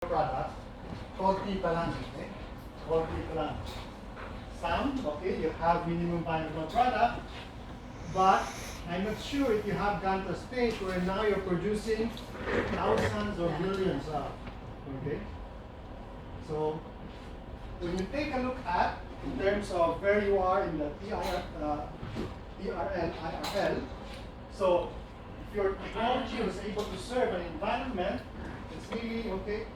product, konti pa lang, okay? Konti pa lang. Some, okay, you have minimum viable product, but I'm not sure if you have gone to a stage where now you're producing thousands or millions of, okay? So, when you take a look at, in terms of where you are in the TRL, IRL, so if your technology was able to serve an environment, it's really, okay,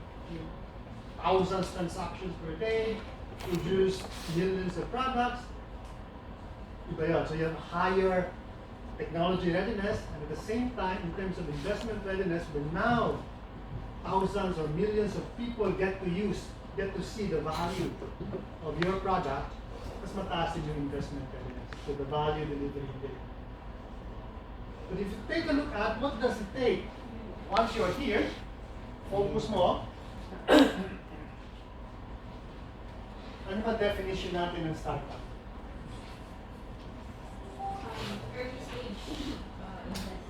thousands of transactions per day, produce millions of products, iba yun. So you have higher technology readiness, and at the same time, in terms of investment readiness, when now thousands or millions of people get to see the value of your product, mas mataas din yung investment readiness. So the value delivery day. But if you take a look at what does it take once you're here, focus mo. Ano ba definition natin ng startup? Early stage investment.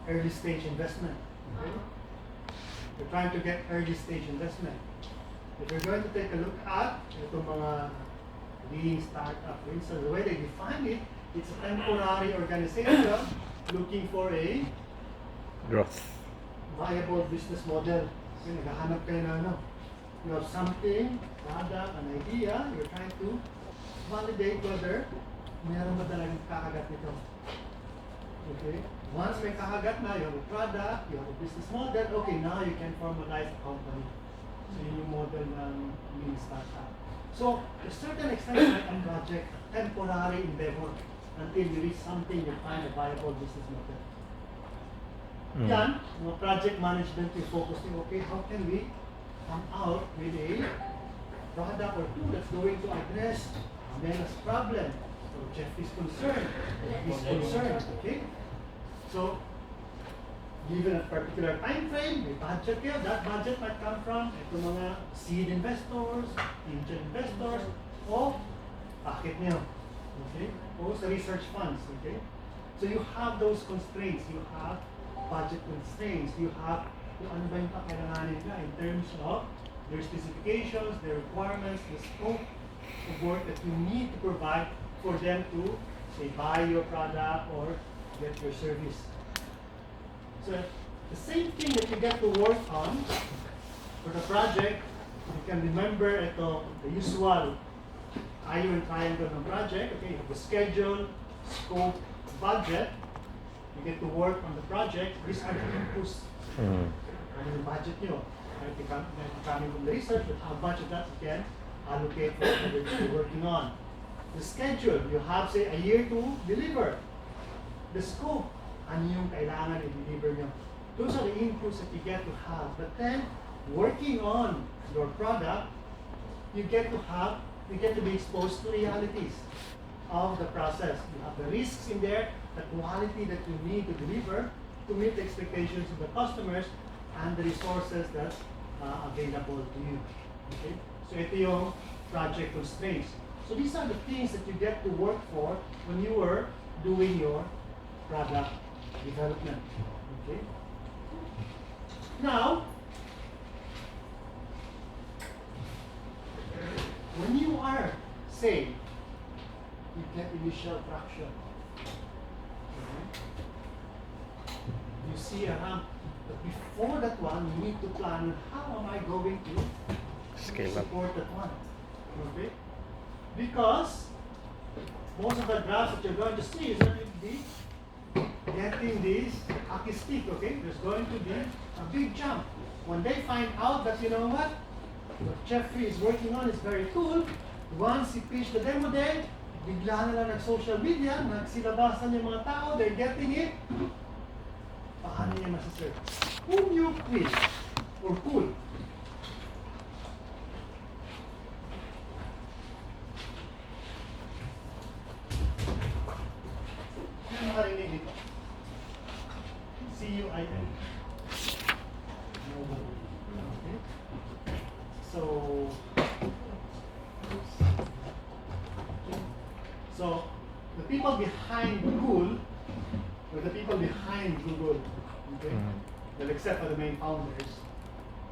Early stage investment. Okay? We're trying to get early stage investment. If you're going to take a look at itong mga lean startup, for instance, the way they define it, it's a temporary organization looking for a Growth. viable business model. Okay, naghahanap kayo na ano. You have something, product, an idea, you're trying to validate whether meron ba talagang kakagat nito. Okay? Once may kakagat na, you have a product, you have a business model, okay, now you can formalize a company. So yun yung model ng lean startup. So, to a certain extent, it's like a project, a temporary endeavor until you reach something, you find a viable business model. Yan, mga project management, you focus on, okay, how can we come out with a product or two that's going to address Amella's problem, or Jeffrey's concern, or his concern, okay? So, given a particular time frame, may budget kayo, that budget might come from ito mga seed investors, angel investors, o pocket nyo, okay? O sa research funds, okay? So you have those constraints, you have budget constraints, you have kung ano ba yung kakailanganin nila in terms of their specifications, their requirements, the scope of work that you need to provide for them to, say, buy your product or get your service. So the same thing that you get to work on for the project, you can remember ito, the usual iron triangle ng project, okay, you have the schedule, scope, budget, you get to work on the project, these are the inputs. Ano yung budget nyo? Coming from the research, but how much of that you can allocate for whatever you're working on. The schedule, you have, say, a year to deliver. The scope, ano yung kailangan i-deliver nyo. Those are the inputs that you get to have. But then, working on your product, you get to be exposed to realities of the process. You have the risks in there, the quality that you need to deliver to meet the expectations of the customers and the resources that's available to you. Okay? So ito yung project constraints. So these are the things that you get to work for when you were doing your product development. Okay? Now, when you are, say, you get initial traction, okay? You see a ramp. But before that one, you need to plan how am I going to Scale up. support that one. Okay? Because most of the graphs that you're going to see is going to be getting this hockey stick, okay? There's going to be a big jump. When they find out that, you know what Jeffrey is working on is very cool, once he pitched the demo day, bigla na lang nag-social media, nagsilabasan yung mga tao, they're getting it, paano niya masaserve? Whom you quiz or cool? Ano nakarinig dito? C-U-I-N. Okay. So, the people behind Google, or the people behind Google, okay? Well, except for the main founders,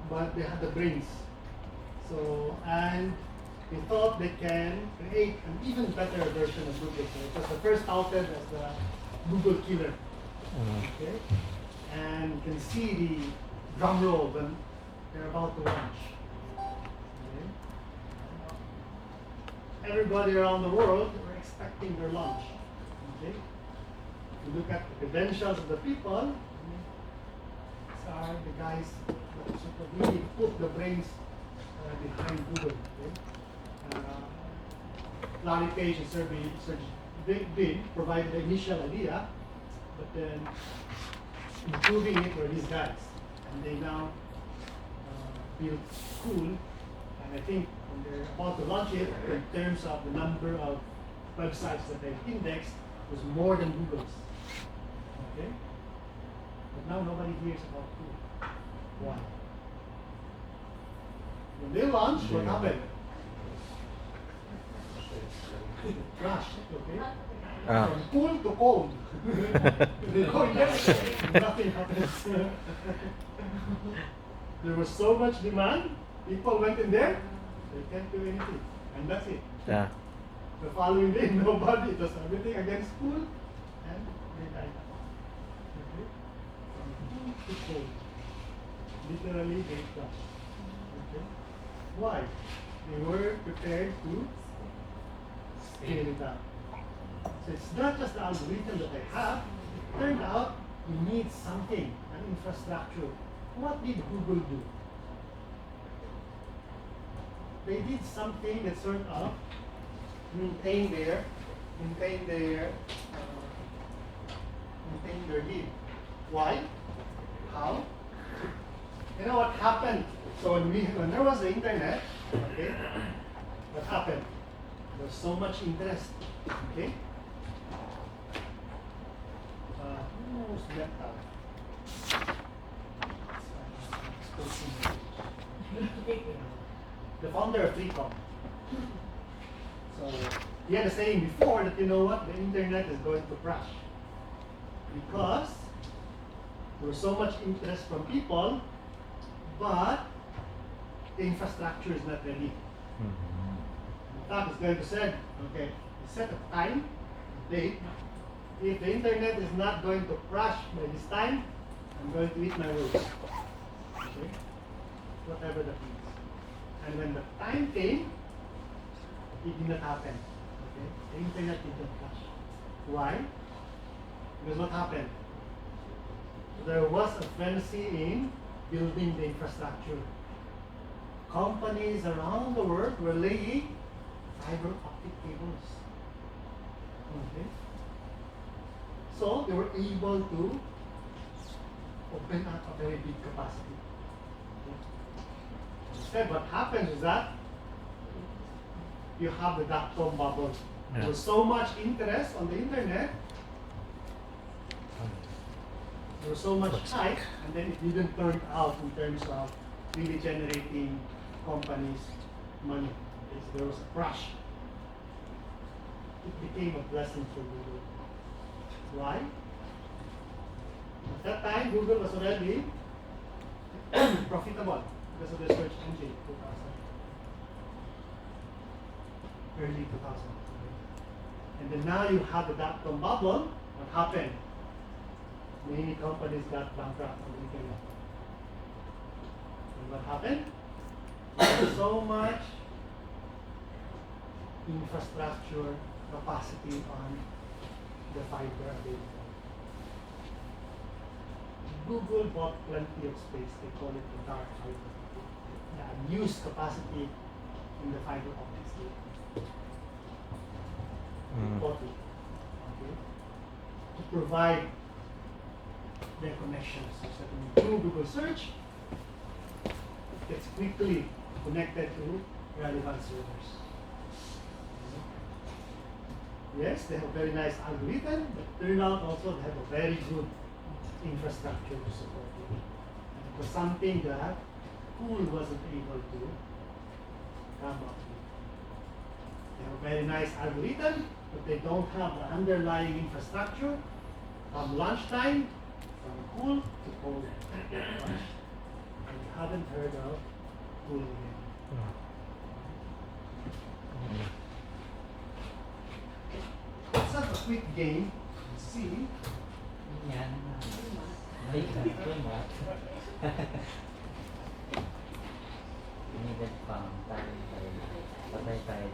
but they had the brains. So, and they thought they can create an even better version of Google. So it was the first touted as the Google killer. Okay? And you can see the drum roll when they're about to launch. Okay? Everybody around the world were expecting their launch. Okay? If you look at the credentials of the people, these are the guys that really put the brains behind Google. Okay? Larry Page and Sergey Brin provided the initial idea, but then improving it were these guys. And they now built School, and I think when they're about to launch it, in terms of the number of websites that they've indexed, was more than Google's. Okay? But now nobody hears about Google. Why? When they launched, what happened? It crashed, okay? Ah. From cool to cold. They go yesterday, nothing happens. There was so much demand, people went in there, they can't do anything. And that's it. Yeah. The following day, nobody, it was everything against school, and they died. Okay? From cool to cold. Literally, they crashed. Okay? Why? They were prepared to scale it up. So it's not just the algorithm that I have. It turned out you need something, an infrastructure. What did Google do? They did something that sort of maintain their lead. Why? How? You know what happened? So when there was the internet, okay, what happened? There was so much interest. Okay? Almost left out. The founder of 3Com. So he had a saying before that, you know what, the internet is going to crash. Because there was so much interest from people, but the infrastructure is not ready. In fact, it's going to say, okay, set a time, a date. If the internet is not going to crash by this time, I'm going to eat my words. Okay? Whatever that means. And when the time came, it did not happen. Okay? The internet did not crash. Why? Because what happened? There was a frenzy in building the infrastructure. Companies around the world were laying fiber optic cables. Okay? So they were able to open up a very big capacity. Instead, what happens is that you have the dot-com bubble. Yeah. There was so much interest on the internet, there was so much hype, and then it didn't turn out in terms of really generating companies money. There was a crash. It became a blessing for Google. Why? At that time, Google was already profitable because of the search engine, 2000, early 2000. And then now you have the dot-com bubble. What happened? Many companies got bankrupt on the internet. And what happened? There was so much infrastructure capacity on the fiber available. Google bought plenty of space. They call it the dark fiber. The unused capacity in the fiber optics. They bought it. Okay? To provide their connections. So that when you do Google search, it gets quickly connected to relevant servers. Yes, they have a very nice algorithm, but turn out also they have a very good infrastructure to support it. And it was something that Google wasn't able to come up with. They have a very nice algorithm, but they don't have the underlying infrastructure. From lunchtime, from cool to cold. And haven't heard of Hooligan. Let's have a quick game. See. Yan. Ay, ito mo. Needed pang tayo. Patay tayo.